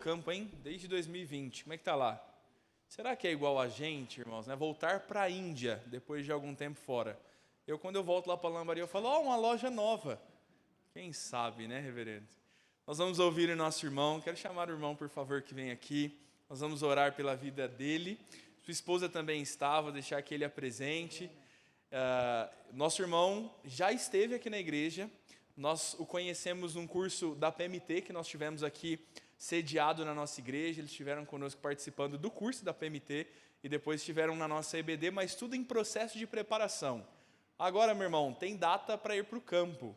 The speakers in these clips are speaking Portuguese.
Campo, hein? Desde 2020. Como é que tá lá? Será que é igual a gente, irmãos, né? Voltar para a Índia depois de algum tempo fora. Quando eu volto lá para Lambari, eu falo, uma loja nova. Quem sabe, né, reverendo? Nós vamos ouvir o nosso irmão. Quero chamar o irmão, por favor, que vem aqui. Nós vamos orar pela vida dele. Sua esposa também está, vou deixar que ele apresente. Nosso irmão já esteve aqui na igreja. Nós o conhecemos num curso da PMT que nós tivemos aqui sediado na nossa igreja. Eles estiveram conosco participando do curso da PMT e depois estiveram na nossa EBD, mas tudo em processo de preparação. Agora, meu irmão, tem data para ir para o campo.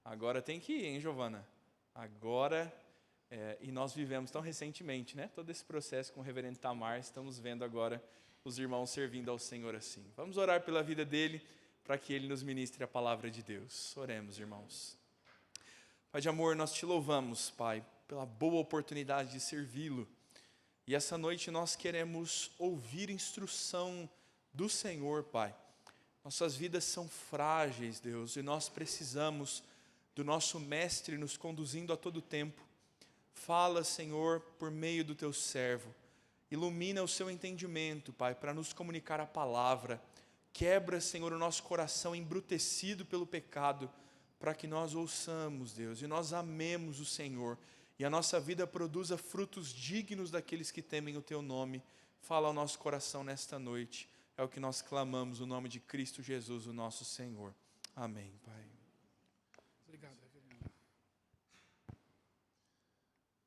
Agora tem que ir, hein, Giovana? Agora, e nós vivemos tão recentemente, né? Todo esse processo com o reverendo Tamar, estamos vendo agora os irmãos servindo ao Senhor assim. Vamos orar pela vida dele, para que ele nos ministre a palavra de Deus. Oremos, irmãos. Pai de amor, nós te louvamos, Pai, pela boa oportunidade de servi-lo. E essa noite nós queremos ouvir instrução do Senhor, Pai. Nossas vidas são frágeis, Deus, e nós precisamos do nosso Mestre nos conduzindo a todo tempo. Fala, Senhor, por meio do teu servo. Ilumina o seu entendimento, Pai, para nos comunicar a palavra. Quebra, Senhor, o nosso coração embrutecido pelo pecado, para que nós ouçamos, Deus, e nós amemos o Senhor, e a nossa vida produza frutos dignos daqueles que temem o teu nome. Fala ao nosso coração nesta noite. É o que nós clamamos, no nome de Cristo Jesus, o nosso Senhor. Amém, Pai. Obrigado, reverendo.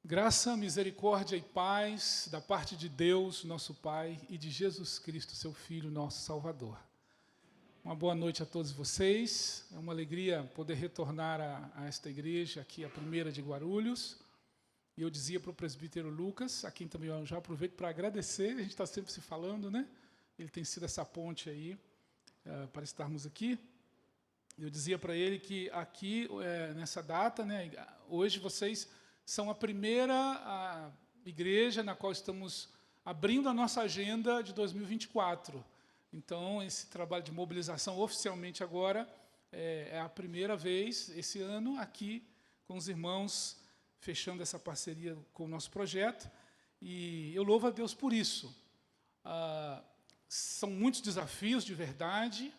Graça, misericórdia e paz da parte de Deus, nosso Pai, e de Jesus Cristo, seu Filho, nosso Salvador. Uma boa noite a todos vocês. É uma alegria poder retornar a esta igreja, aqui a primeira de Guarulhos. E eu dizia para o presbítero Lucas, a quem também eu já aproveito para agradecer, a gente está sempre se falando, né? Ele tem sido essa ponte aí para estarmos aqui. Eu dizia para ele que aqui, nessa data, né, hoje vocês são a primeira igreja na qual estamos abrindo a nossa agenda de 2024. Então, esse trabalho de mobilização oficialmente agora é a primeira vez esse ano aqui com os irmãos fechando essa parceria com o nosso projeto. E eu louvo a Deus por isso. São muitos desafios de verdade,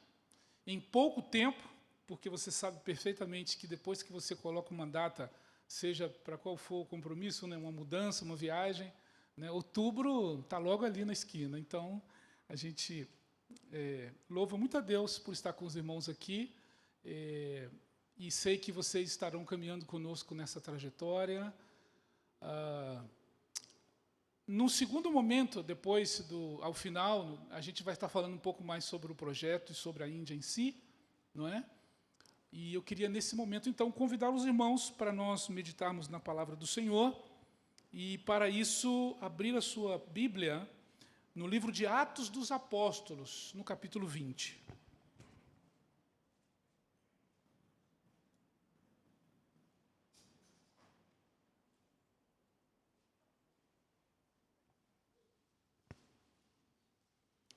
em pouco tempo, porque você sabe perfeitamente que depois que você coloca uma data, seja para qual for o compromisso, né, uma mudança, uma viagem, né, outubro está logo ali na esquina. Então, a gente louva muito a Deus por estar com os irmãos aqui, e sei que vocês estarão caminhando conosco nessa trajetória. No segundo momento, depois ao final, a gente vai estar falando um pouco mais sobre o projeto e sobre a Índia em si, não é? E eu queria, nesse momento, então, convidar os irmãos para nós meditarmos na palavra do Senhor, e, para isso, abrir a sua Bíblia no livro de Atos dos Apóstolos, no capítulo 20.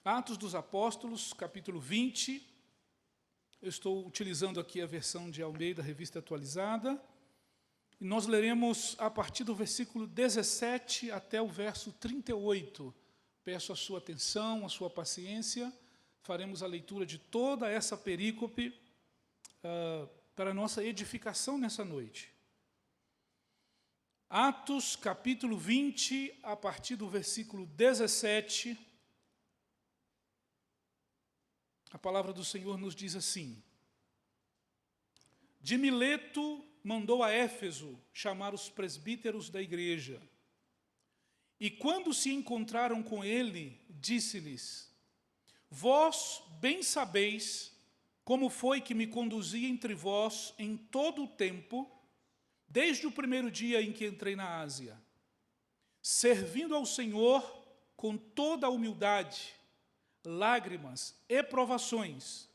Atos dos Apóstolos, capítulo 20. Eu estou utilizando aqui a versão de Almeida, Revista Atualizada. E nós leremos a partir do versículo 17 até o verso 38. Peço a sua atenção, a sua paciência. Faremos a leitura de toda essa perícope para a nossa edificação nessa noite. Atos, capítulo 20, a partir do versículo 17. A palavra do Senhor nos diz assim: de Mileto mandou a Éfeso chamar os presbíteros da igreja. E quando se encontraram com ele, disse-lhes: vós bem sabeis como foi que me conduzi entre vós em todo o tempo, desde o primeiro dia em que entrei na Ásia, servindo ao Senhor com toda a humildade, lágrimas e provações,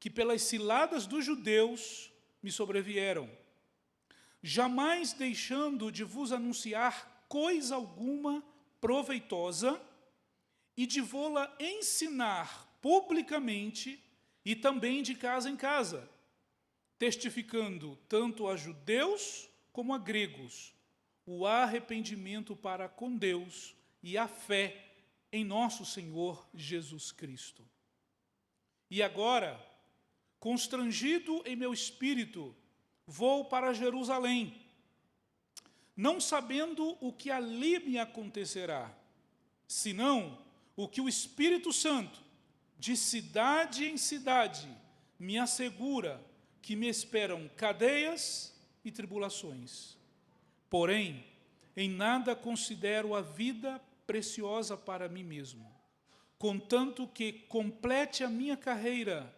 que pelas ciladas dos judeus me sobrevieram, jamais deixando de vos anunciar coisa alguma proveitosa e de vô-la ensinar publicamente e também de casa em casa, testificando tanto a judeus como a gregos o arrependimento para com Deus e a fé em nosso Senhor Jesus Cristo. E agora, constrangido em meu espírito, vou para Jerusalém, não sabendo o que ali me acontecerá, senão o que o Espírito Santo, de cidade em cidade, me assegura que me esperam cadeias e tribulações. Porém, em nada considero a vida preciosa para mim mesmo, contanto que complete a minha carreira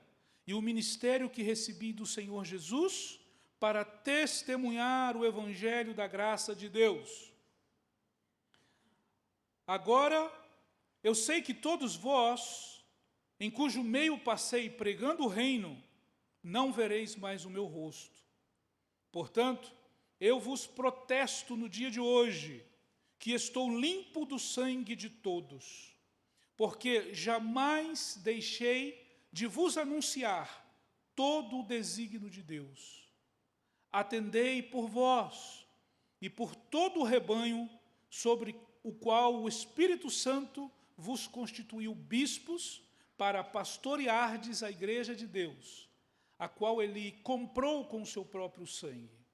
e o ministério que recebi do Senhor Jesus para testemunhar o evangelho da graça de Deus. Agora, eu sei que todos vós, em cujo meio passei pregando o reino, não vereis mais o meu rosto. Portanto, eu vos protesto no dia de hoje, que estou limpo do sangue de todos, porque jamais deixei de vos anunciar todo o desígnio de Deus. Atendei por vós e por todo o rebanho sobre o qual o Espírito Santo vos constituiu bispos para pastoreardes a igreja de Deus, a qual ele comprou com o seu próprio sangue.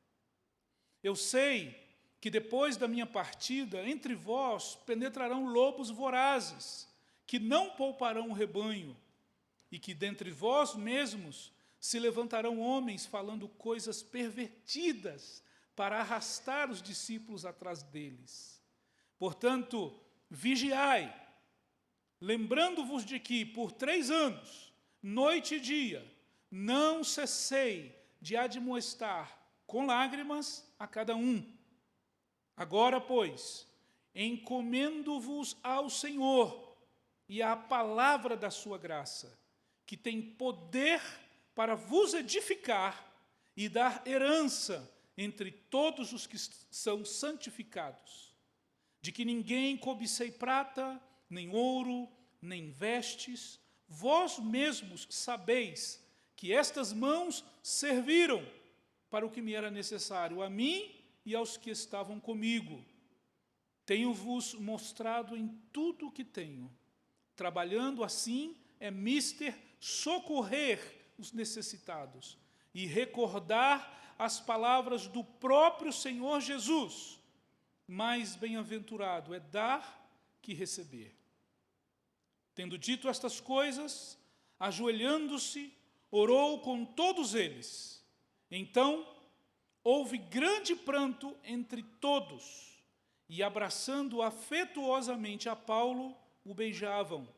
Eu sei que depois da minha partida, entre vós penetrarão lobos vorazes, que não pouparão o rebanho, e que dentre vós mesmos se levantarão homens falando coisas pervertidas para arrastar os discípulos atrás deles. Portanto, vigiai, lembrando-vos de que, por 3 anos, noite e dia, não cessei de admoestar com lágrimas a cada um. Agora, pois, encomendo-vos ao Senhor e à palavra da sua graça, que tem poder para vos edificar e dar herança entre todos os que são santificados, de que ninguém cobicei prata, nem ouro, nem vestes, vós mesmos sabeis que estas mãos serviram para o que me era necessário, a mim e aos que estavam comigo. Tenho-vos mostrado em tudo o que tenho. Trabalhando assim, é mister socorrer os necessitados e recordar as palavras do próprio Senhor Jesus. Mais bem-aventurado é dar que receber. Tendo dito estas coisas, ajoelhando-se, orou com todos eles. Então, houve grande pranto entre todos, e abraçando afetuosamente a Paulo, o beijavam,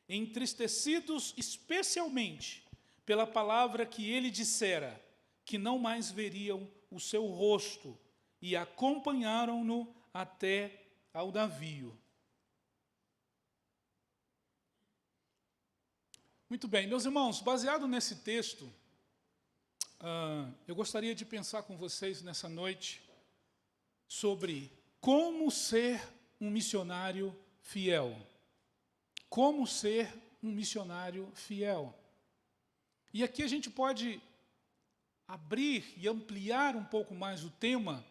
entristecidos especialmente pela palavra que ele dissera, que não mais veriam o seu rosto, e acompanharam-no até ao navio. Muito bem, meus irmãos, baseado nesse texto, eu gostaria de pensar com vocês nessa noite sobre como ser um missionário fiel. Como ser um missionário fiel. E aqui a gente pode abrir e ampliar um pouco mais o tema,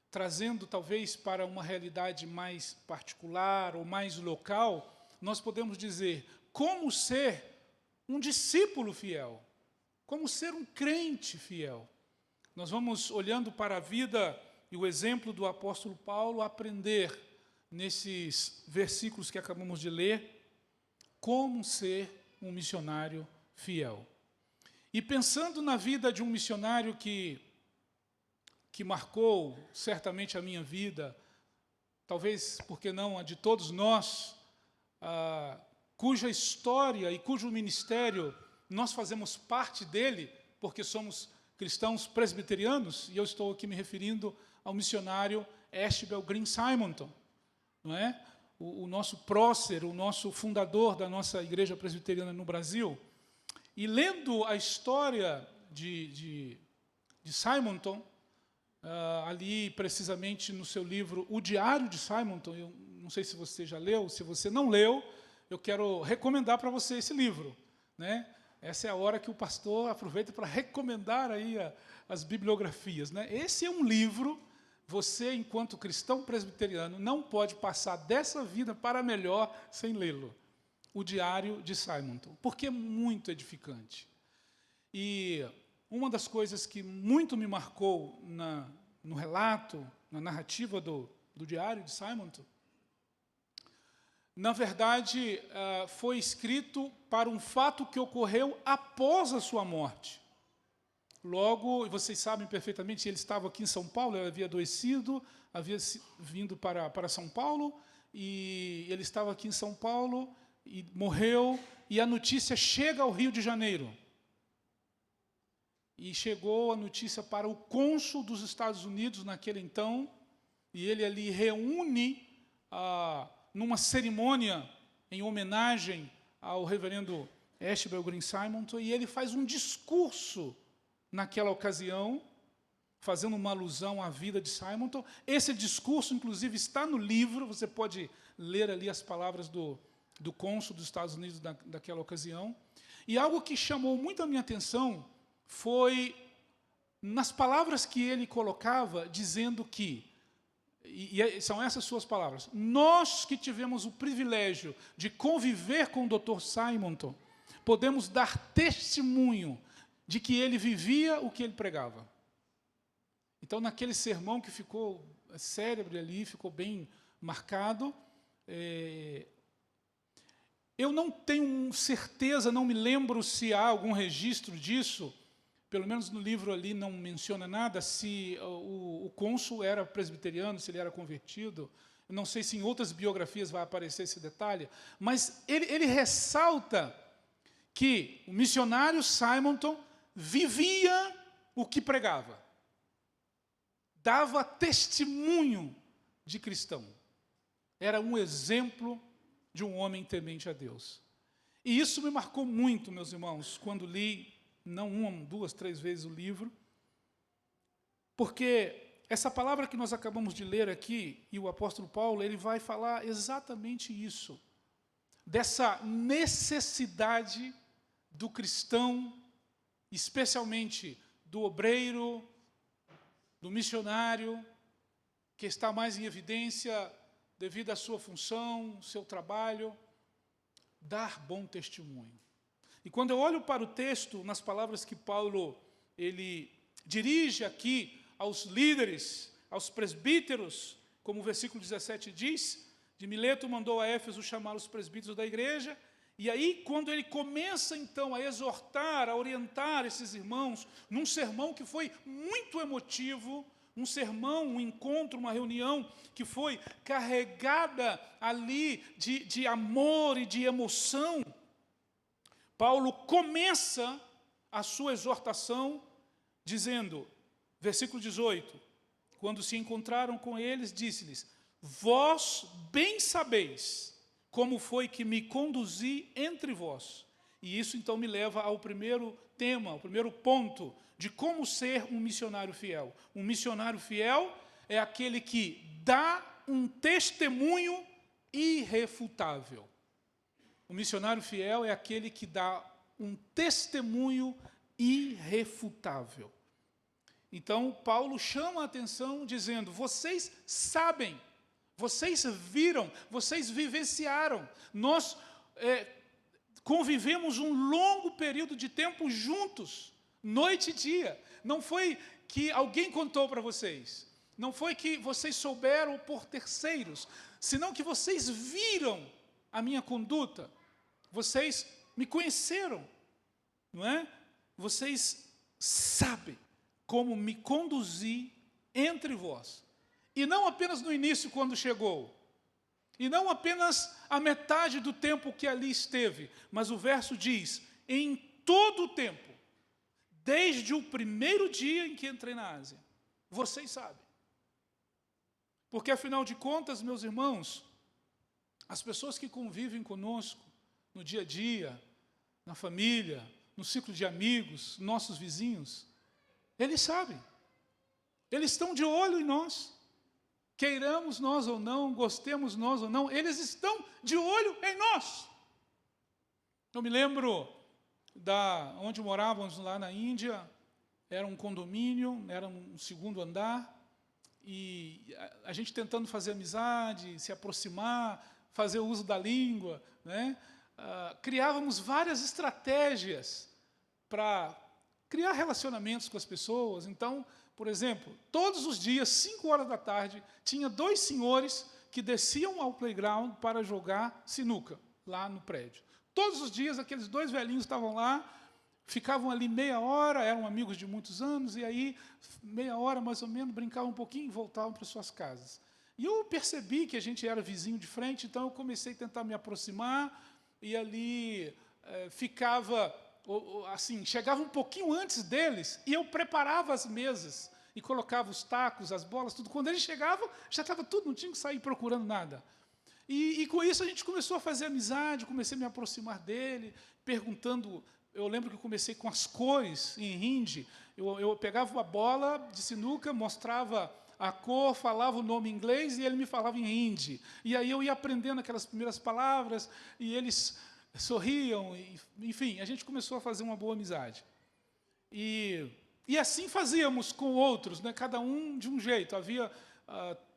trazendo talvez para uma realidade mais particular ou mais local. Nós podemos dizer como ser um discípulo fiel. Como ser um crente fiel. Nós vamos, olhando para a vida e o exemplo do apóstolo Paulo, aprender nesses versículos que acabamos de ler, como ser um missionário fiel. E pensando na vida de um missionário que marcou certamente a minha vida, talvez, por que não, a de todos nós, cuja história e cujo ministério nós fazemos parte dele, porque somos cristãos presbiterianos, e eu estou aqui me referindo ao missionário Ashbel Green Simonton, não é? O nosso prócer, o nosso fundador da nossa igreja presbiteriana no Brasil. E lendo a história de Simonton, ali precisamente no seu livro O Diário de Simonton, eu não sei se você já leu, se você não leu, eu quero recomendar para você esse livro, né? Essa é a hora que o pastor aproveita para recomendar aí as bibliografias, né? Esse é um livro você, enquanto cristão presbiteriano, não pode passar dessa vida para melhor sem lê-lo. O Diário de Simonton, porque é muito edificante. E uma das coisas que muito me marcou no relato, na narrativa do Diário de Simonton, na verdade, foi escrito para um fato que ocorreu após a sua morte. Logo, vocês sabem perfeitamente, ele estava aqui em São Paulo, ele havia adoecido, havia vindo para São Paulo, e ele estava aqui em São Paulo, e morreu, e a notícia chega ao Rio de Janeiro. E chegou a notícia para o cônsul dos Estados Unidos naquele então, e ele ali reúne, numa cerimônia em homenagem ao reverendo Ashbel Green Simonton, e ele faz um discurso naquela ocasião, fazendo uma alusão à vida de Simonton. Esse discurso, inclusive, está no livro, você pode ler ali as palavras do cônsul dos Estados Unidos daquela ocasião. E algo que chamou muito a minha atenção foi nas palavras que ele colocava, dizendo que, e são essas suas palavras, nós que tivemos o privilégio de conviver com o Dr. Simonton, podemos dar testemunho de que ele vivia o que ele pregava. Então, naquele sermão que ficou célebre ali, ficou bem marcado, eu não tenho certeza, não me lembro se há algum registro disso, pelo menos no livro ali não menciona nada, se o cônsul era presbiteriano, se ele era convertido. Eu não sei se em outras biografias vai aparecer esse detalhe, mas ele ressalta que o missionário Simonton vivia o que pregava, dava testemunho de cristão, era um exemplo de um homem temente a Deus. E isso me marcou muito, meus irmãos, quando li, não uma, duas, três vezes o livro, porque essa palavra que nós acabamos de ler aqui, e o apóstolo Paulo, ele vai falar exatamente isso, dessa necessidade do cristão, especialmente do obreiro, do missionário, que está mais em evidência devido à sua função, seu trabalho, dar bom testemunho. E quando eu olho para o texto, nas palavras que Paulo ele dirige aqui aos líderes, aos presbíteros, como o versículo 17 diz, de Mileto mandou a Éfeso chamar os presbíteros da igreja. E aí, quando ele começa, então, a exortar, a orientar esses irmãos, num sermão que foi muito emotivo, um sermão, um encontro, uma reunião que foi carregada ali de amor e de emoção, Paulo começa a sua exortação dizendo, versículo 18, quando se encontraram com eles, disse-lhes, vós bem sabeis como foi que me conduzi entre vós. E isso, então, me leva ao primeiro tema, ao primeiro ponto, de como ser um missionário fiel. Um missionário fiel é aquele que dá um testemunho irrefutável. O missionário fiel é aquele que dá um testemunho irrefutável. Então, Paulo chama a atenção dizendo, vocês sabem, vocês viram, vocês vivenciaram, nós convivemos um longo período de tempo juntos, noite e dia. Não foi que alguém contou para vocês, não foi que vocês souberam por terceiros, senão que vocês viram a minha conduta, vocês me conheceram, não é? Vocês sabem como me conduzi entre vós. E não apenas no início, quando chegou, e não apenas a metade do tempo que ali esteve, mas o verso diz, em todo o tempo, desde o primeiro dia em que entrei na Ásia. Vocês sabem. Porque, afinal de contas, meus irmãos, as pessoas que convivem conosco no dia a dia, na família, no ciclo de amigos, nossos vizinhos, eles sabem. Eles estão de olho em nós. Queiramos nós ou não, gostemos nós ou não, eles estão de olho em nós. Eu me lembro onde morávamos lá na Índia, era um condomínio, era um segundo andar, e a gente tentando fazer amizade, se aproximar, fazer uso da língua, né? Criávamos várias estratégias para criar relacionamentos com as pessoas. Então, por exemplo, todos os dias, 5 horas da tarde, tinha 2 senhores que desciam ao playground para jogar sinuca, lá no prédio. Todos os dias, aqueles 2 velhinhos estavam lá, ficavam ali meia hora, eram amigos de muitos anos, e aí, meia hora mais ou menos, brincavam um pouquinho e voltavam para suas casas. E eu percebi que a gente era vizinho de frente, então eu comecei a tentar me aproximar, e ali ficava, assim, chegava um pouquinho antes deles, e eu preparava as mesas, e colocava os tacos, as bolas, tudo. Quando eles chegavam, já estava tudo, não tinha que sair procurando nada. E com isso a gente começou a fazer amizade, comecei a me aproximar dele, perguntando. Eu lembro que eu comecei com as cores em hindi. Eu pegava uma bola de sinuca, mostrava a cor, falava o nome em inglês e ele me falava em hindi. E aí eu ia aprendendo aquelas primeiras palavras e eles sorriam. Enfim, a gente começou a fazer uma boa amizade. E assim fazíamos com outros, né? Cada um de um jeito. Havia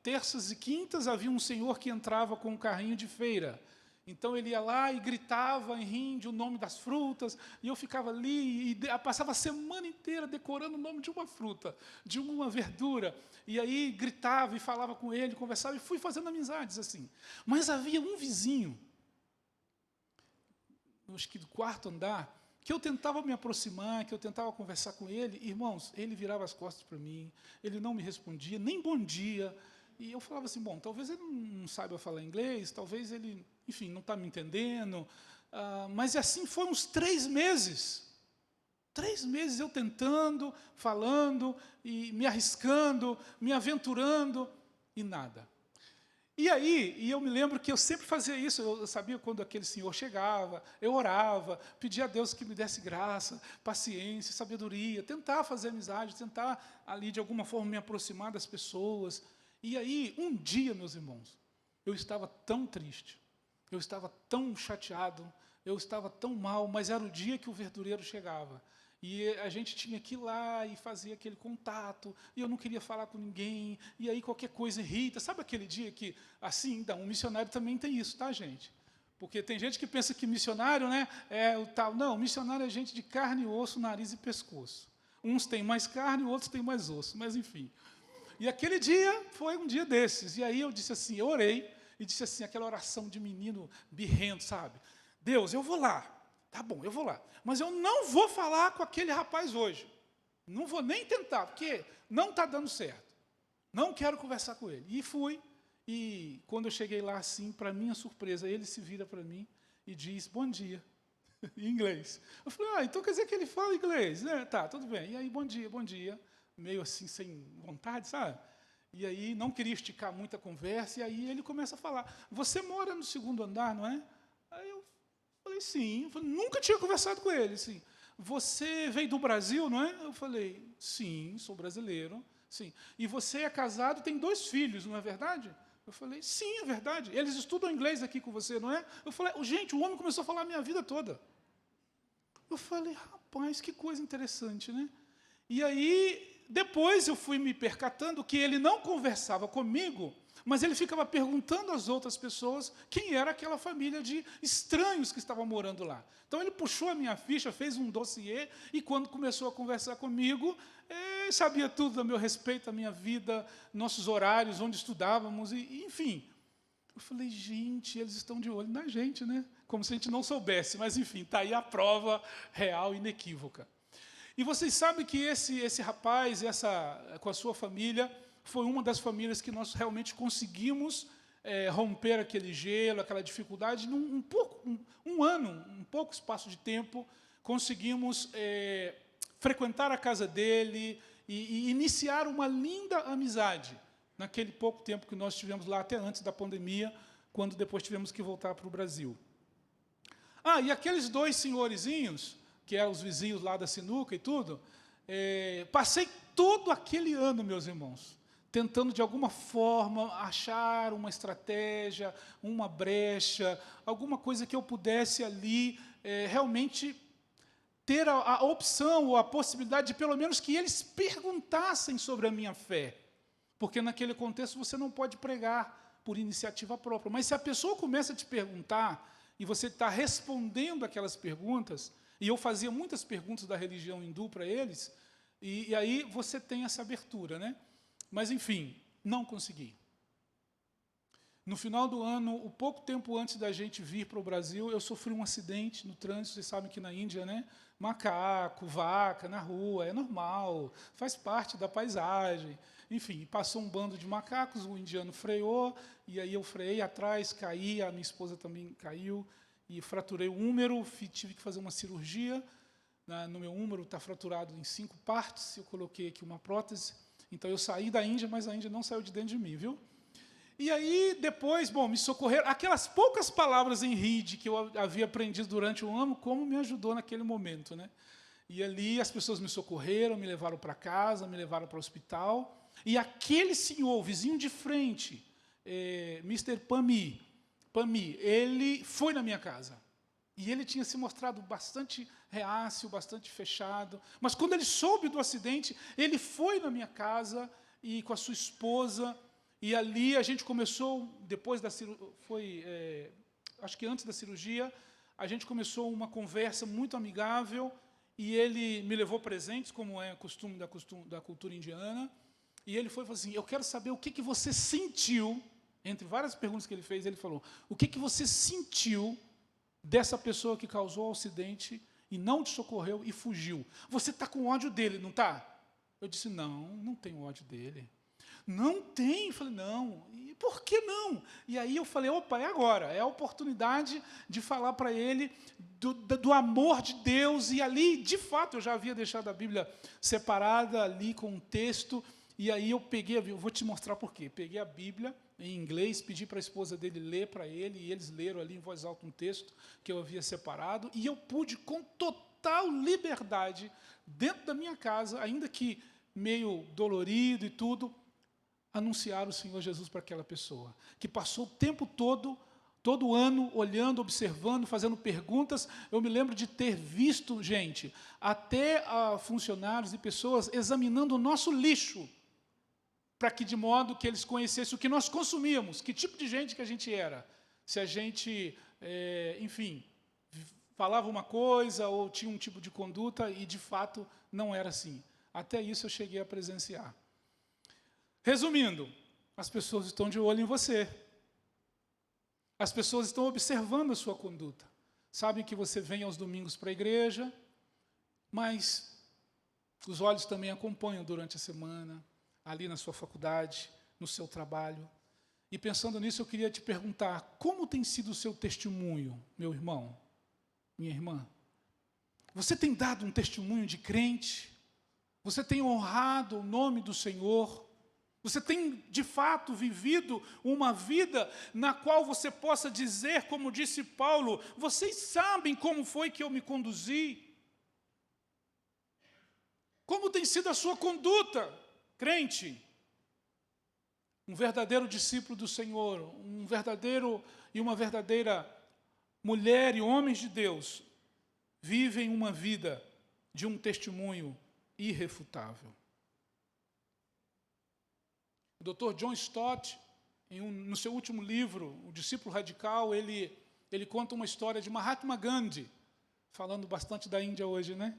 terças e quintas, havia um senhor que entrava com um carrinho de feira. Então ele ia lá e gritava em hindi o nome das frutas, e eu ficava ali e passava a semana inteira decorando o nome de uma fruta, de uma verdura. E aí gritava e falava com ele, conversava, e fui fazendo amizades assim. Mas havia um vizinho, acho que do 4º andar, que eu tentava me aproximar, que eu tentava conversar com ele. Irmãos, ele virava as costas para mim, ele não me respondia, nem bom dia. E eu falava assim, bom, talvez ele não saiba falar inglês, talvez ele, enfim, não está me entendendo. Mas assim foram uns 3 meses. 3 meses eu tentando, falando, e me arriscando, me aventurando, e nada. E aí, eu me lembro que eu sempre fazia isso, eu sabia quando aquele senhor chegava, eu orava, pedia a Deus que me desse graça, paciência, sabedoria, tentar fazer amizade, tentar ali de alguma forma me aproximar das pessoas. E aí, um dia, meus irmãos, eu estava tão triste, eu estava tão chateado, eu estava tão mal, mas era o dia que o verdureiro chegava. E a gente tinha que ir lá e fazer aquele contato, e eu não queria falar com ninguém, e aí qualquer coisa irrita. Sabe aquele dia que, assim, um missionário também tem isso, tá, gente? Porque tem gente que pensa que missionário, né, é o tal. Não, missionário é gente de carne, osso, nariz e pescoço. Uns têm mais carne, outros têm mais osso, mas enfim. E aquele dia foi um dia desses, e aí eu disse assim, eu orei, e disse assim, aquela oração de menino birrento, sabe? Deus, eu vou lá. Tá bom, eu vou lá. Mas eu não vou falar com aquele rapaz hoje. Não vou nem tentar, porque não está dando certo. Não quero conversar com ele. E fui. E quando eu cheguei lá, assim, para minha surpresa, ele se vira para mim e diz, bom dia, em inglês. Eu falei, então quer dizer que ele fala inglês, né? Tá, tudo bem. E aí, bom dia, meio assim, sem vontade, sabe? E aí, não queria esticar muito a conversa, e aí ele começa a falar, você mora no 2º andar, não é? Aí eu falei, sim. Eu falei, nunca tinha conversado com ele. Assim, você veio do Brasil, não é? Eu falei, sim, sou brasileiro. Sim. E você é casado, tem 2 filhos, não é verdade? Eu falei, sim, é verdade. Eles estudam inglês aqui com você, não é? Eu falei, gente, o homem começou a falar a minha vida toda. Eu falei, rapaz, que coisa interessante, né? E aí, depois eu fui me percatando que ele não conversava comigo, mas ele ficava perguntando às outras pessoas quem era aquela família de estranhos que estavam morando lá. Então, ele puxou a minha ficha, fez um dossiê, e quando começou a conversar comigo, sabia tudo a meu respeito, a minha vida, nossos horários, onde estudávamos, enfim. Eu falei, gente, eles estão de olho na gente, né? Como se a gente não soubesse, mas, enfim, está aí a prova real, inequívoca. E vocês sabem que esse rapaz, com a sua família, foi uma das famílias que nós realmente conseguimos romper aquele gelo, aquela dificuldade, num ano, um pouco espaço de tempo, conseguimos frequentar a casa dele e iniciar uma linda amizade, naquele pouco tempo que nós tivemos lá, até antes da pandemia, quando depois tivemos que voltar para o Brasil. E aqueles 2 senhorizinhos, que eram os vizinhos lá da sinuca e tudo, passei todo aquele ano, meus irmãos, tentando, de alguma forma, achar uma estratégia, uma brecha, alguma coisa que eu pudesse ali realmente ter a opção ou a possibilidade de, pelo menos, que eles perguntassem sobre a minha fé. porque naquele contexto você não pode pregar por iniciativa própria. Mas se a pessoa começa a te perguntar, e você está respondendo aquelas perguntas, e eu fazia muitas perguntas da religião hindu para eles, e aí você tem essa abertura, né? Mas, enfim, não consegui. No final do ano, um pouco tempo antes da gente vir para o Brasil, eu sofri um acidente no trânsito. Vocês sabem que na Índia, né, macaco, vaca na rua, é normal, faz parte da paisagem. Enfim, passou um bando de macacos, o indiano freou, e aí eu freiei atrás, caí, a minha esposa também caiu, e fraturei o húmero, tive que fazer uma cirurgia. No meu húmero está fraturado em 5 partes, eu coloquei aqui uma prótese. Então, eu saí da Índia, mas a Índia não saiu de dentro de mim, viu? E aí, depois, me socorreram. Aquelas poucas palavras em Hindi que eu havia aprendido durante o ano, como me ajudou naquele momento, né? E ali as pessoas me socorreram, me levaram para casa, me levaram para o hospital. E aquele senhor, vizinho de frente, Mr. Pami, ele foi na minha casa. E ele tinha se mostrado bastante reácio, bastante fechado. Mas quando ele soube do acidente, ele foi na minha casa e com a sua esposa. E ali a gente começou, depois da cirurgia, acho que antes da cirurgia, a gente começou uma conversa muito amigável, e ele me levou presentes, como é costume da cultura indiana, e ele falou assim, eu quero saber o que você sentiu, entre várias perguntas que ele fez, ele falou, o que você sentiu dessa pessoa que causou o acidente e não te socorreu e fugiu? Você está com ódio dele, não está? Eu disse, não tenho ódio dele. Não tem. Eu falei, não. E por que não? E aí eu falei, opa, é agora. É a oportunidade de falar para ele do amor de Deus. E ali, de fato, eu já havia deixado a Bíblia separada ali com um texto. E aí eu peguei, eu vou te mostrar por quê. Peguei a Bíblia em inglês, pedi para a esposa dele ler para ele, e eles leram ali em voz alta um texto que eu havia separado. E eu pude, com total liberdade, dentro da minha casa, ainda que meio dolorido e tudo, anunciar o Senhor Jesus para aquela pessoa, que passou o tempo todo ano, olhando, observando, fazendo perguntas. Eu me lembro de ter visto, gente, até funcionários e pessoas examinando o nosso lixo, para que, de modo que eles conhecessem o que nós consumíamos, que tipo de gente que a gente era, se a gente, enfim, falava uma coisa ou tinha um tipo de conduta, e, de fato, não era assim. Até isso eu cheguei a presenciar. Resumindo, as pessoas estão de olho em você. As pessoas estão observando a sua conduta. Sabem que você vem aos domingos para a igreja, mas os olhos também acompanham durante a semana, ali na sua faculdade, no seu trabalho. E pensando nisso, eu queria te perguntar, como tem sido o seu testemunho, meu irmão, minha irmã? Você tem dado um testemunho de crente? Você tem honrado o nome do Senhor? Você tem, de fato, vivido uma vida na qual você possa dizer, como disse Paulo, vocês sabem como foi que eu me conduzi? Como tem sido a sua conduta, crente? Um verdadeiro discípulo do Senhor, um verdadeiro e uma verdadeira mulher e homens de Deus, vivem uma vida de um testemunho irrefutável. O Dr. John Stott, no seu último livro, O Discípulo Radical, ele conta uma história de Mahatma Gandhi, falando bastante da Índia hoje, né?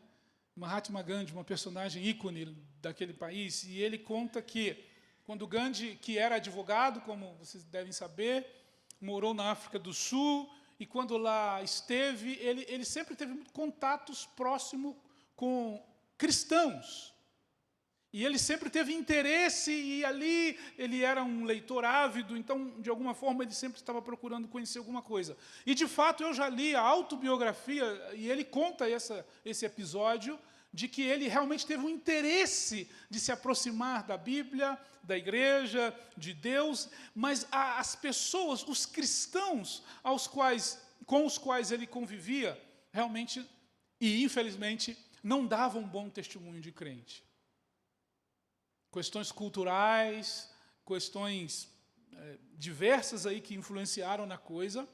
Mahatma Gandhi, uma personagem ícone daquele país, e ele conta que, quando Gandhi, que era advogado, como vocês devem saber, morou na África do Sul, e quando lá esteve, ele sempre teve contatos próximos com cristãos. E ele sempre teve interesse, e ali ele era um leitor ávido, então, de alguma forma, ele sempre estava procurando conhecer alguma coisa. E, de fato, eu já li a autobiografia, e ele conta esse episódio, de que ele realmente teve um interesse de se aproximar da Bíblia, da igreja, de Deus, mas as pessoas, os cristãos com os quais ele convivia, realmente, e infelizmente, não davam um bom testemunho de crente. Questões culturais, questões diversas aí que influenciaram na coisa,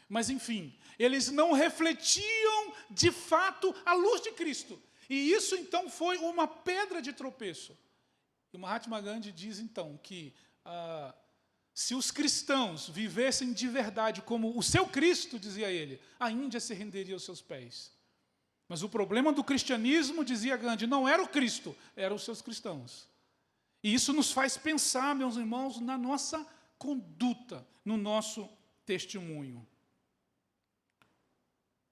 mas, enfim, eles não refletiam, de fato, a luz de Cristo. E isso, então, foi uma pedra de tropeço. E Mahatma Gandhi diz, então, que se os cristãos vivessem de verdade como o seu Cristo, dizia ele, a Índia se renderia aos seus pés. Mas o problema do cristianismo, dizia Gandhi, não era o Cristo, eram os seus cristãos. E isso nos faz pensar, meus irmãos, na nossa conduta, no nosso testemunho.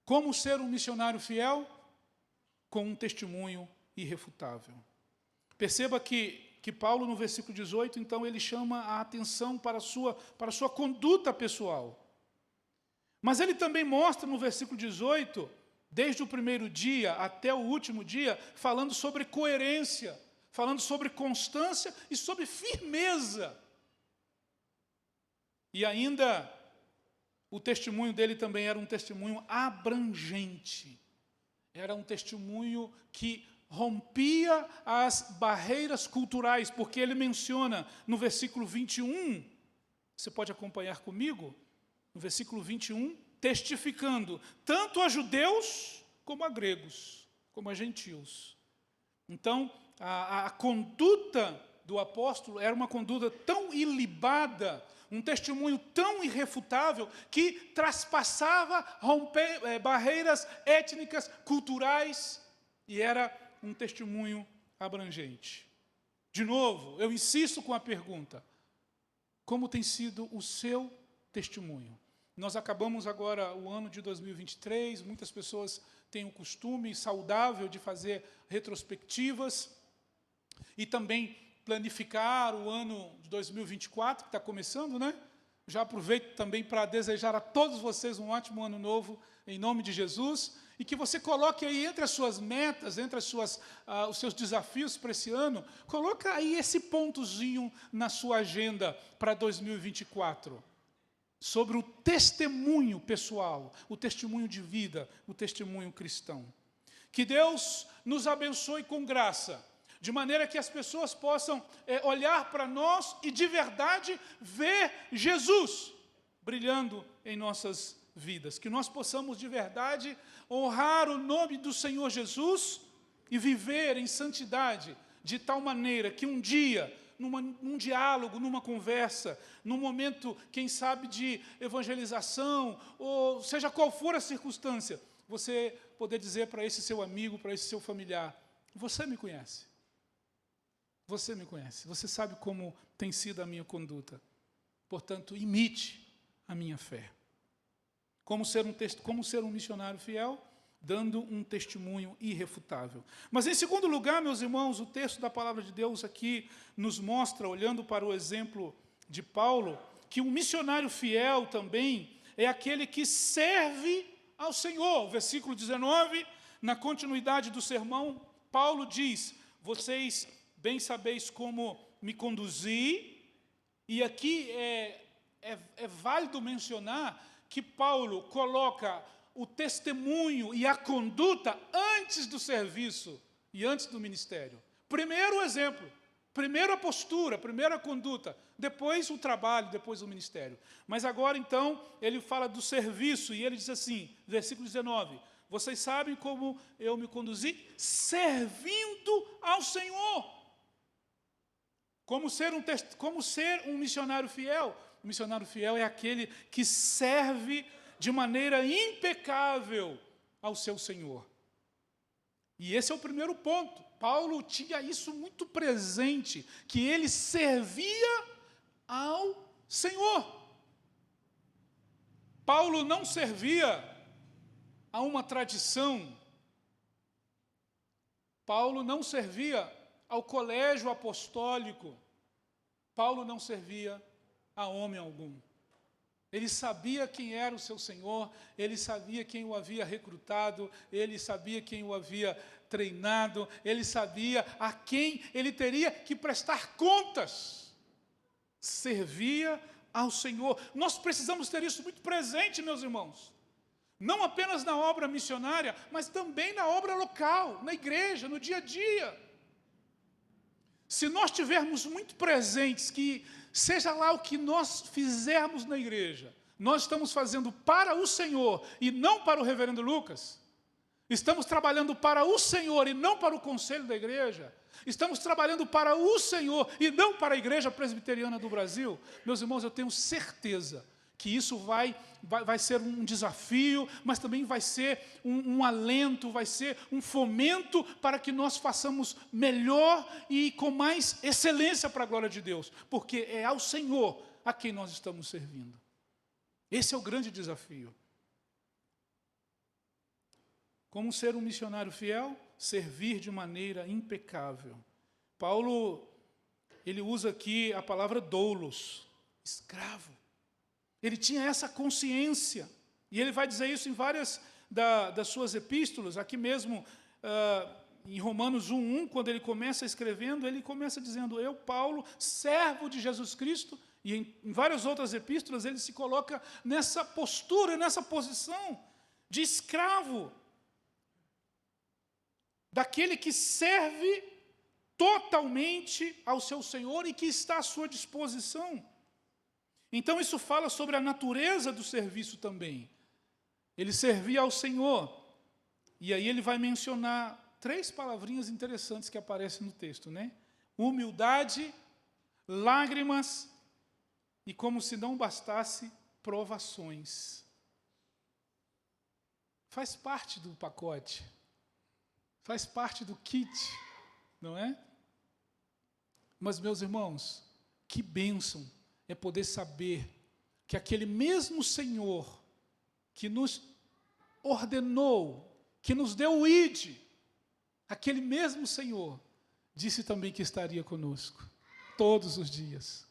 Como ser um missionário fiel? Com um testemunho irrefutável. Perceba que Paulo, no versículo 18, então, ele chama a atenção para a sua conduta pessoal. Mas ele também mostra no versículo 18, desde o primeiro dia até o último dia, falando sobre coerência, falando sobre constância e sobre firmeza. E ainda, o testemunho dele também era um testemunho abrangente. Era um testemunho que rompia as barreiras culturais, porque ele menciona no versículo 21, você pode acompanhar comigo, no versículo 21, testificando tanto a judeus como a gregos, como a gentios. Então, a conduta do apóstolo era uma conduta tão ilibada, um testemunho tão irrefutável, que traspassava barreiras étnicas, culturais, e era um testemunho abrangente. De novo, eu insisto com a pergunta: como tem sido o seu testemunho? Nós acabamos agora o ano de 2023, muitas pessoas têm o costume saudável de fazer retrospectivas e também planificar o ano de 2024, que está começando, né? Já aproveito também para desejar a todos vocês um ótimo ano novo, em nome de Jesus, e que você coloque aí entre as suas metas, entre os seus desafios para esse ano, coloca aí esse pontozinho na sua agenda para 2024, sobre o testemunho pessoal, o testemunho de vida, o testemunho cristão. Que Deus nos abençoe com graça, de maneira que as pessoas possam olhar para nós e de verdade ver Jesus brilhando em nossas vidas. Que nós possamos de verdade honrar o nome do Senhor Jesus e viver em santidade, de tal maneira que um dia, num diálogo, numa conversa, num momento, quem sabe, de evangelização, ou seja qual for a circunstância, você poder dizer para esse seu amigo, para esse seu familiar: você me conhece. Você me conhece, você sabe como tem sido a minha conduta. Portanto, imite a minha fé. Como ser um missionário fiel? Dando um testemunho irrefutável. Mas, em segundo lugar, meus irmãos, o texto da palavra de Deus aqui nos mostra, olhando para o exemplo de Paulo, que um missionário fiel também é aquele que serve ao Senhor. Versículo 19, na continuidade do sermão, Paulo diz: vocês bem sabeis como me conduzi. E aqui é válido mencionar que Paulo coloca o testemunho e a conduta antes do serviço e antes do ministério. Primeiro o exemplo, primeiro a postura, primeiro a conduta, depois o trabalho, depois o ministério. Mas agora, então, ele fala do serviço e ele diz assim, versículo 19, vocês sabem como eu me servindo ao Senhor. Como ser um missionário fiel? O missionário fiel é aquele que serve de maneira impecável ao seu Senhor. E esse é o primeiro ponto. Paulo tinha isso muito presente, que ele servia ao Senhor. Paulo não servia a uma tradição. Paulo não servia ao colégio apostólico. Paulo não servia a homem algum. Ele sabia quem era o seu Senhor, ele sabia quem o havia recrutado, ele sabia quem o havia treinado, ele sabia a quem ele teria que prestar contas. Servia ao Senhor. Nós precisamos ter isso muito presente, meus irmãos. Não apenas na obra missionária, mas também na obra local, na igreja, no dia a dia. Se nós tivermos muito presentes que, seja lá o que nós fizermos na igreja, nós estamos fazendo para o Senhor e não para o reverendo Lucas, Estamos trabalhando para o Senhor e não para o conselho da igreja? Estamos trabalhando para o Senhor e não para a Igreja Presbiteriana do Brasil? Meus irmãos, eu tenho certeza que isso vai ser um desafio, mas também vai ser um alento, vai ser um fomento para que nós façamos melhor e com mais excelência para a glória de Deus, porque é ao Senhor a quem nós estamos servindo. Esse é o grande desafio. Como ser um missionário fiel? Servir de maneira impecável. Paulo, ele usa aqui a palavra doulos, escravo. Ele tinha essa consciência, e ele vai dizer isso em várias das suas epístolas, aqui mesmo em Romanos 1:1, quando ele começa escrevendo, ele começa dizendo, eu, Paulo, servo de Jesus Cristo, e em várias outras epístolas ele se coloca nessa postura, nessa posição de escravo, daquele que serve totalmente ao seu Senhor e que está à sua disposição. Então isso fala sobre a natureza do serviço também. Ele servia ao Senhor. E aí ele vai mencionar 3 palavrinhas interessantes que aparecem no texto, né? Humildade, lágrimas e, como se não bastasse, provações. Faz parte do pacote. Faz parte do kit, não é? Mas, meus irmãos, que bênção é poder saber que aquele mesmo Senhor que nos ordenou, que nos deu o ID, aquele mesmo Senhor disse também que estaria conosco todos os dias.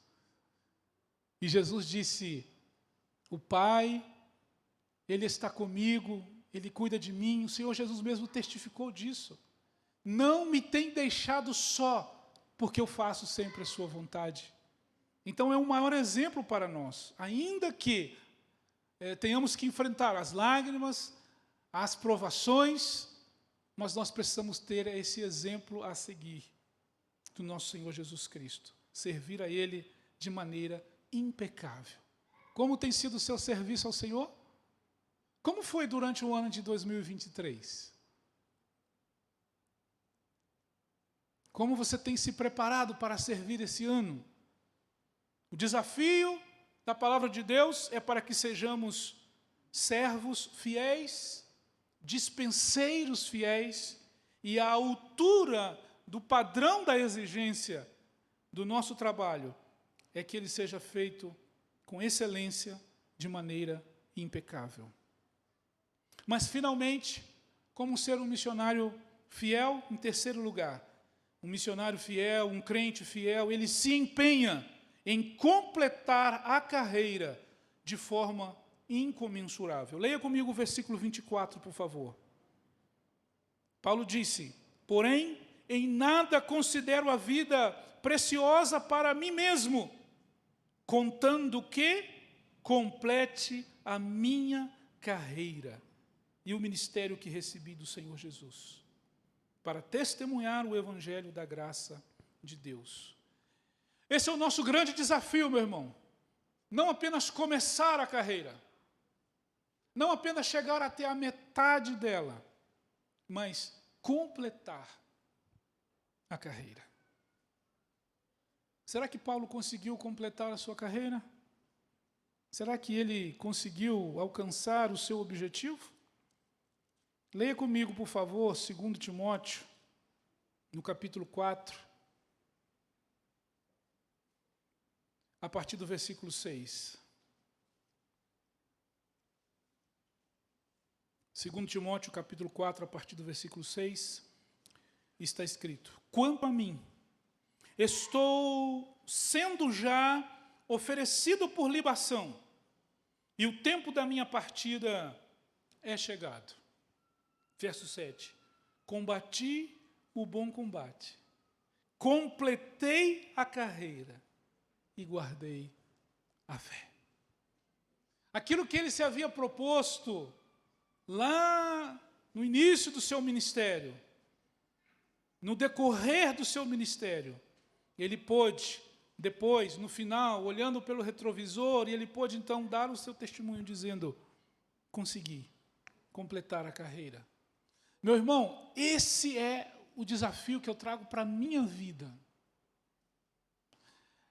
E Jesus disse, o Pai, Ele está comigo, Ele cuida de mim, o Senhor Jesus mesmo testificou disso. Não me tem deixado só, porque eu faço sempre a sua vontade. Então é um maior exemplo para nós, ainda que tenhamos que enfrentar as lágrimas, as provações, mas nós precisamos ter esse exemplo a seguir do nosso Senhor Jesus Cristo, servir a Ele de maneira impecável. Como tem sido o seu serviço ao Senhor? Como foi durante o ano de 2023? Como você tem se preparado para servir esse ano? O desafio da palavra de Deus é para que sejamos servos fiéis, dispenseiros fiéis, e à altura do padrão da exigência do nosso trabalho é que ele seja feito com excelência, de maneira impecável. Mas, finalmente, como ser um missionário fiel, em terceiro lugar, um missionário fiel, um crente fiel, ele se empenha em completar a carreira de forma incomensurável. Leia comigo o versículo 24, por favor. Paulo disse, porém, em nada considero a vida preciosa para mim mesmo, contando que complete a minha carreira e o ministério que recebi do Senhor Jesus, para testemunhar o evangelho da graça de Deus. Esse é o nosso grande desafio, meu irmão. Não apenas começar a carreira, não apenas chegar até a metade dela, mas completar a carreira. Será que Paulo conseguiu completar a sua carreira? Será que ele conseguiu alcançar o seu objetivo? Leia comigo, por favor, 2 Timóteo, no capítulo 4, a partir do versículo 6. 2 Timóteo, capítulo 4, a partir do versículo 6, está escrito, quanto a mim, estou sendo já oferecido por libação, e o tempo da minha partida é chegado. Verso 7. Combati o bom combate, completei a carreira e guardei a fé. Aquilo que ele se havia proposto lá no início do seu ministério, no decorrer do seu ministério, ele pôde, depois, no final, olhando pelo retrovisor, ele pôde então dar o seu testemunho dizendo, consegui completar a carreira. Meu irmão, esse é o desafio que eu trago para a minha vida.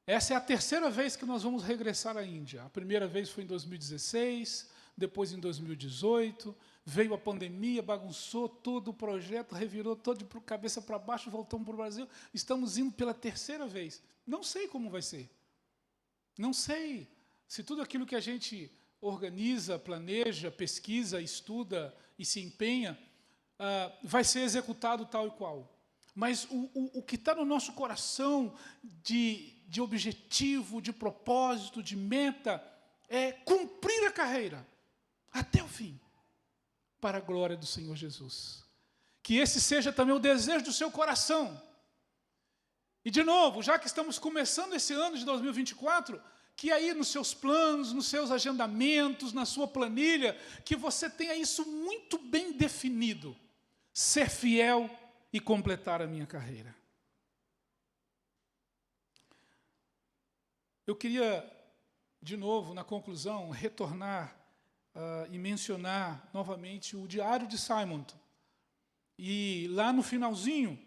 Essa é a terceira vez que nós vamos regressar à Índia. A primeira vez foi em 2016, depois em 2018, veio a pandemia, bagunçou todo o projeto, revirou todo de cabeça para baixo, voltamos para o Brasil. Estamos indo pela terceira vez. Não sei como vai ser. Não sei se tudo aquilo que a gente organiza, planeja, pesquisa, estuda e se empenha, vai ser executado tal e qual. Mas o que está no nosso coração de objetivo, de propósito, de meta, é cumprir a carreira até o fim, para a glória do Senhor Jesus. Que esse seja também o desejo do seu coração. E, de novo, já que estamos começando esse ano de 2024, que aí nos seus planos, nos seus agendamentos, na sua planilha, que você tenha isso muito bem definido. Ser fiel e completar a minha carreira. Eu queria, de novo, na conclusão, retornar e mencionar novamente o diário de Simonton. E lá no finalzinho,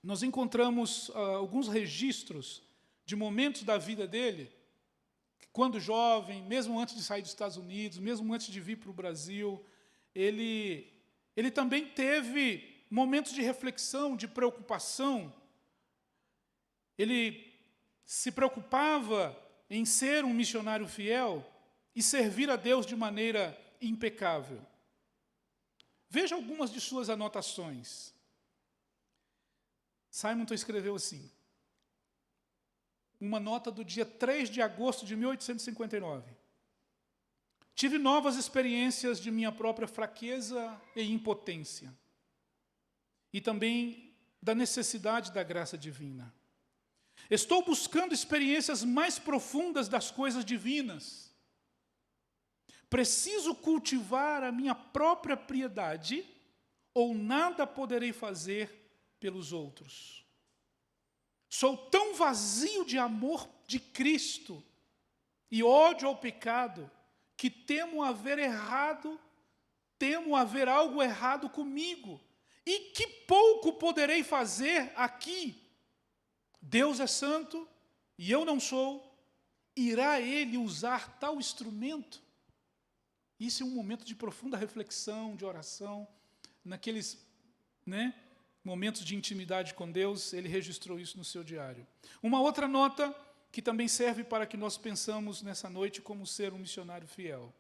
nós encontramos alguns registros de momentos da vida dele, quando jovem, mesmo antes de sair dos Estados Unidos, mesmo antes de vir para o Brasil, ele também teve momentos de reflexão, de preocupação. Ele se preocupava em ser um missionário fiel e servir a Deus de maneira impecável. Veja algumas de suas anotações. Simonton escreveu assim, uma nota do dia 3 de agosto de 1859. Tive novas experiências de minha própria fraqueza e impotência, e também da necessidade da graça divina. Estou buscando experiências mais profundas das coisas divinas. Preciso cultivar a minha própria piedade, ou nada poderei fazer pelos outros. Sou tão vazio de amor de Cristo e ódio ao pecado, que temo haver algo errado comigo, e que pouco poderei fazer aqui. Deus é santo e eu não sou. Irá Ele usar tal instrumento? Isso é um momento de profunda reflexão, de oração. Naqueles momentos de intimidade com Deus, ele registrou isso no seu diário. Uma outra nota que também serve para que nós pensamos nessa noite como ser um missionário fiel.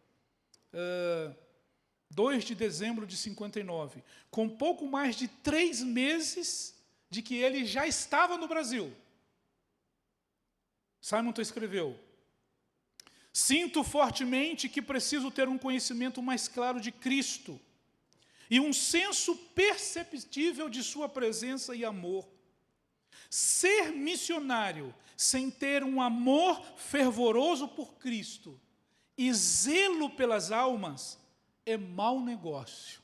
2 de dezembro de 59, com pouco mais de 3 meses de que ele já estava no Brasil. Simonton escreveu, sinto fortemente que preciso ter um conhecimento mais claro de Cristo e um senso perceptível de sua presença e amor. Ser missionário sem ter um amor fervoroso por Cristo e zelo pelas almas é mau negócio.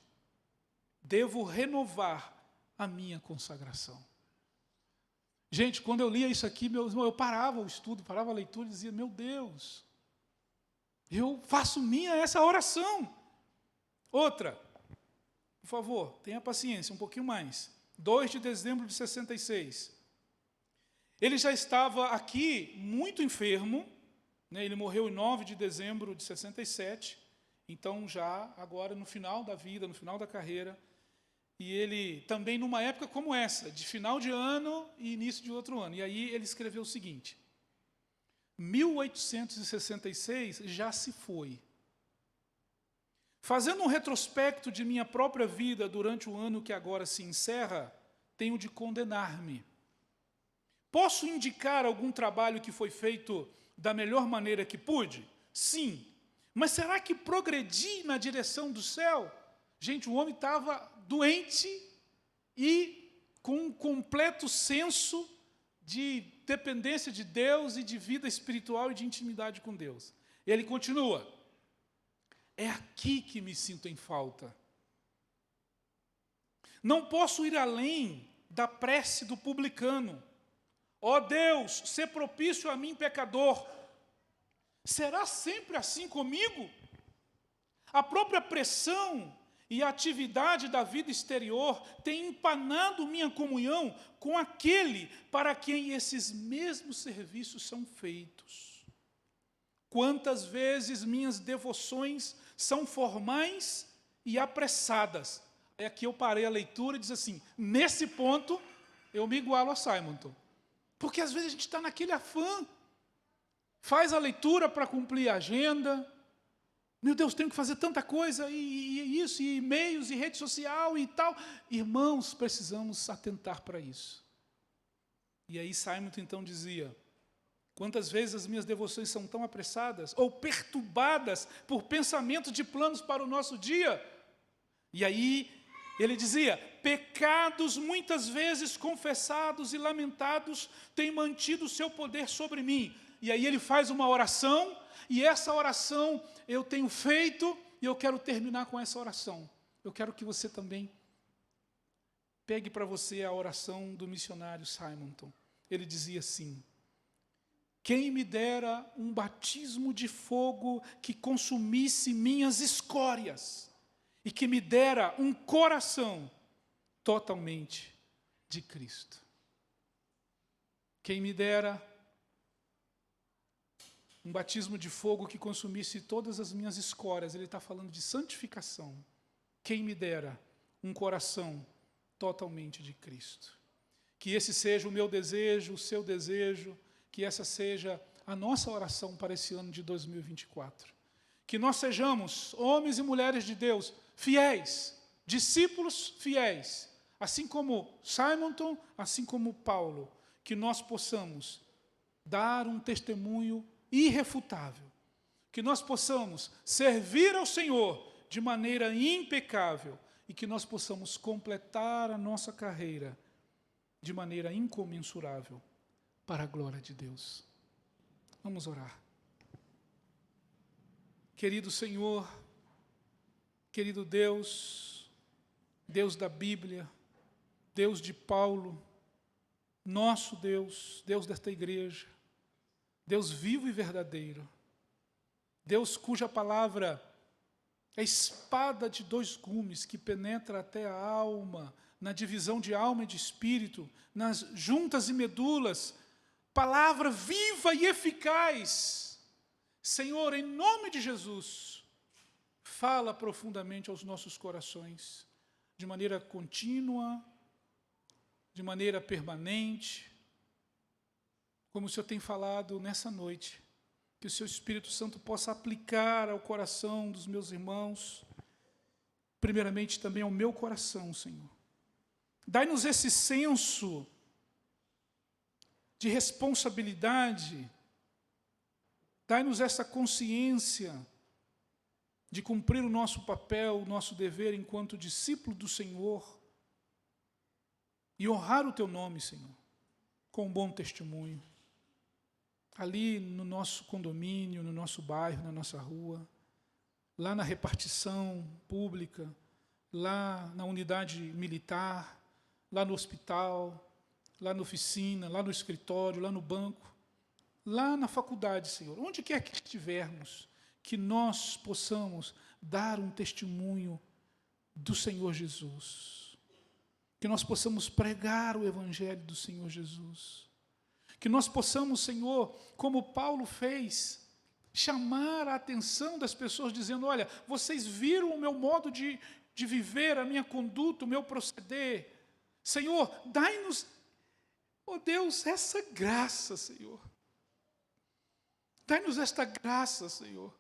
Devo renovar a minha consagração. Gente, quando eu lia isso aqui, eu parava o estudo, parava a leitura e dizia, meu Deus, eu faço minha essa oração. Outra, por favor, tenha paciência, um pouquinho mais. 2 de dezembro de 66. Ele já estava aqui muito enfermo, ele morreu em 9 de dezembro de 67, então já agora no final da vida, no final da carreira, e ele também numa época como essa, de final de ano e início de outro ano. E aí ele escreveu o seguinte, 1866 já se foi. Fazendo um retrospecto de minha própria vida durante o ano que agora se encerra, tenho de condenar-me. Posso indicar algum trabalho que foi feito da melhor maneira que pude? Sim. Mas será que progredi na direção do céu? Gente, o homem estava doente e com um completo senso de dependência de Deus e de vida espiritual e de intimidade com Deus. Ele continua, é aqui que me sinto em falta. Não posso ir além da prece do publicano. Ó Deus, sê propício a mim, pecador. Será sempre assim comigo? A própria pressão e a atividade da vida exterior tem empanado minha comunhão com aquele para quem esses mesmos serviços são feitos. Quantas vezes minhas devoções são formais e apressadas. É que eu parei a leitura e disse assim, nesse ponto eu me igualo a Simonton. Porque às vezes a gente está naquele afã, faz a leitura para cumprir a agenda. Meu Deus, tenho que fazer tanta coisa, e isso, e e-mails, e rede social, e tal. Irmãos, precisamos atentar para isso. E aí Simonton então dizia, quantas vezes as minhas devoções são tão apressadas, ou perturbadas por pensamentos de planos para o nosso dia. E aí ele dizia, pecados muitas vezes confessados e lamentados têm mantido o seu poder sobre mim. E aí ele faz uma oração, e essa oração eu tenho feito, e eu quero terminar com essa oração. Eu quero que você também pegue para você a oração do missionário Simonton. Ele dizia assim, quem me dera um batismo de fogo que consumisse minhas escórias, e que me dera um coração totalmente de Cristo. Quem me dera um batismo de fogo que consumisse todas as minhas escórias. Ele está falando de santificação. Quem me dera um coração totalmente de Cristo. Que esse seja o meu desejo, o seu desejo, que essa seja a nossa oração para esse ano de 2024. Que nós sejamos homens e mulheres de Deus fiéis, discípulos fiéis, assim como Simonton, assim como Paulo, que nós possamos dar um testemunho irrefutável, que nós possamos servir ao Senhor de maneira impecável e que nós possamos completar a nossa carreira de maneira incomensurável para a glória de Deus. Vamos orar. Querido Senhor, querido Deus, Deus da Bíblia, Deus de Paulo, nosso Deus, Deus desta igreja, Deus vivo e verdadeiro, Deus cuja palavra é espada de dois gumes que penetra até a alma, na divisão de alma e de espírito, nas juntas e medulas, palavra viva e eficaz. Senhor, em nome de Jesus, fala profundamente aos nossos corações, de maneira contínua, de maneira permanente, como o Senhor tem falado nessa noite, que o seu Espírito Santo possa aplicar ao coração dos meus irmãos, primeiramente também ao meu coração, Senhor. Dai-nos esse senso de responsabilidade, dai-nos essa consciência de cumprir o nosso papel, o nosso dever enquanto discípulo do Senhor e honrar o Teu nome, Senhor, com um bom testemunho. Ali no nosso condomínio, no nosso bairro, na nossa rua, lá na repartição pública, lá na unidade militar, lá no hospital, lá na oficina, lá no escritório, lá no banco, lá na faculdade, Senhor, onde quer que estivermos, que nós possamos dar um testemunho do Senhor Jesus, que nós possamos pregar o Evangelho do Senhor Jesus, que nós possamos, Senhor, como Paulo fez, chamar a atenção das pessoas, dizendo, olha, vocês viram o meu modo de viver, a minha conduta, o meu proceder. Senhor, dai-nos, ó Deus, essa graça, Senhor. Dai-nos esta graça, Senhor.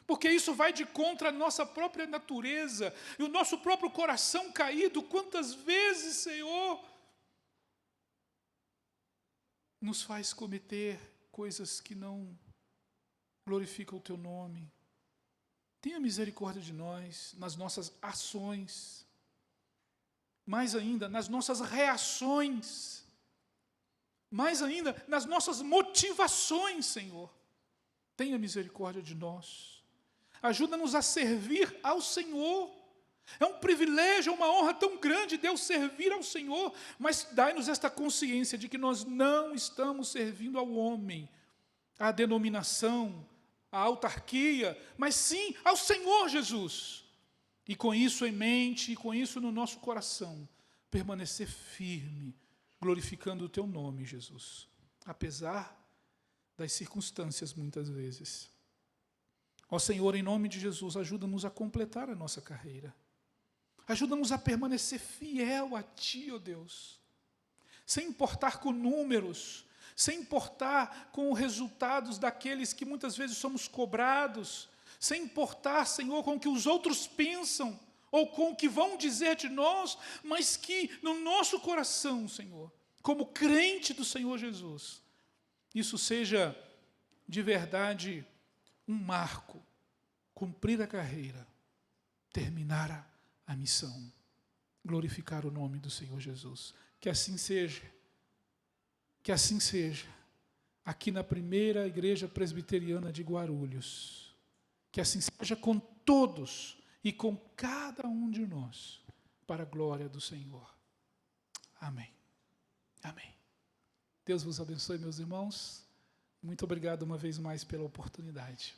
Porque isso vai de contra a nossa própria natureza e o nosso próprio coração caído. Quantas vezes, Senhor, nos faz cometer coisas que não glorificam o Teu nome. Tenha misericórdia de nós nas nossas ações, mais ainda nas nossas reações, mais ainda nas nossas motivações, Senhor. Tenha misericórdia de nós. Ajuda-nos a servir ao Senhor. É um privilégio, é uma honra tão grande Deus servir ao Senhor, mas dai-nos esta consciência de que nós não estamos servindo ao homem, à denominação, à autarquia, mas sim ao Senhor Jesus. E com isso em mente, e com isso no nosso coração, permanecer firme, glorificando o teu nome, Jesus, apesar das circunstâncias muitas vezes. Ó Senhor, em nome de Jesus, ajuda-nos a completar a nossa carreira. Ajuda-nos a permanecer fiel a Ti, ó Deus, sem importar com números, sem importar com os resultados daqueles que muitas vezes somos cobrados, sem importar, Senhor, com o que os outros pensam, ou com o que vão dizer de nós, mas que no nosso coração, Senhor, como crente do Senhor Jesus, isso seja de verdade um marco, cumprir a carreira, terminar a missão, glorificar o nome do Senhor Jesus. Que assim seja, aqui na primeira igreja presbiteriana de Guarulhos, que assim seja com todos e com cada um de nós, para a glória do Senhor. Amém. Amém. Deus vos abençoe, meus irmãos. Muito obrigado uma vez mais pela oportunidade.